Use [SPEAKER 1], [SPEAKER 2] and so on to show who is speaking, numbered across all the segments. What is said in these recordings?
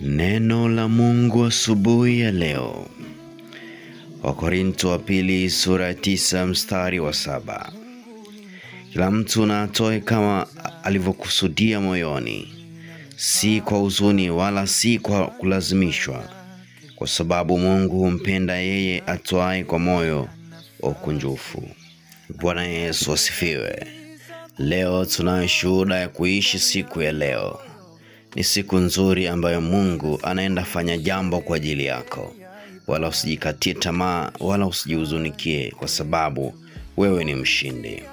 [SPEAKER 1] Neno la Mungu asubuhi ya leo. Wakorintho wa pili sura ya 9 mstari wa 7. Kila mtu na atoe kama alivyokusudia moyoni, si kwa huzuni wala si kwa kulazimishwa, kwa sababu Mungu humpenda yeye atoaye kwa moyo ukunjufu. Bwana Yesu asifiwe. Leo tunayo shuhuda ya kuishi siku ya leo. Ni siku nzuri ambayo Mungu anaenda fanya jambo kwa ajili yako. Wala usijikatie tamaa wala usijihuzunikie, kwa sababu wewe ni mshindi.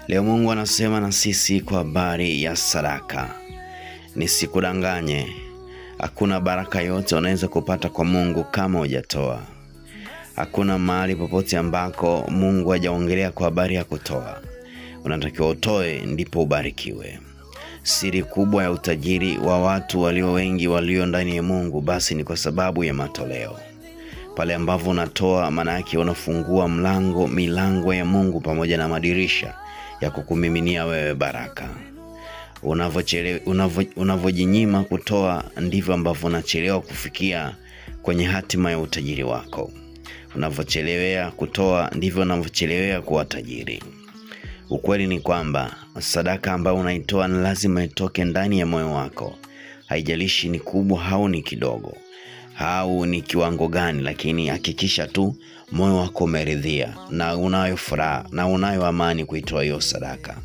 [SPEAKER 1] Leo Mungu anasema na sisi kwa habari ya sadaka. Nisikudanganye, hakuna baraka yote unaweza kupata kwa Mungu kama hujatoa. Hakuna mahali popote ambako Mungu hajaongelea kwa habari ya kutoa. Unatakiwa utoe ndipo ubarikiwe. Siri kubwa ya utajiri wa watu walio wengi walio ndani ya Mungu basi ni kwa sababu ya matoleo. Pale ambapo unatoa, maana yake unafungua milango ya Mungu pamoja na madirisha ya kukumiminia wewe baraka. Unavyojinyima kutoa, ndivyo ambavyo unachelewa kufikia kwenye hatima ya utajiri wako. Unavyochelewea kutoa, ndivyo unavyochelewea kuwa tajiri. Ukweli ni kwamba sadaka ambayo unaitoa ni lazima itoke ndani ya moyo wako. Haijalishi ni kubwa au ni kidogo, au ni kiwango gani, lakini hakikisha tu moyo wako umeridhia na unayo furaha na unayo amani kuitoa hiyo sadaka.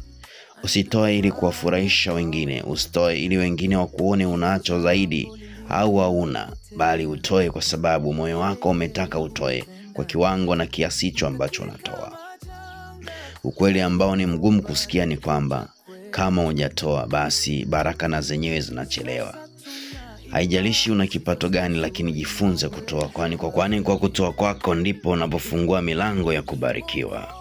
[SPEAKER 1] Usitoe ili kuwafurahisha wengine, usitoe ili wengine wakuone unacho zaidi au hauna, bali utoe kwa sababu moyo wako umetaka utoe kwa kiwango na kiasi hicho ambacho unatoa. Ukweli ambao ni mgumu kusikia ni kwamba kama hujatoa, basi baraka na zenyewe zinachelewa. Haijalishi una kipato gani, lakini jifunze kutoa, kwani kwa kutoa kwako ndipo unapofungua milango ya kubarikiwa.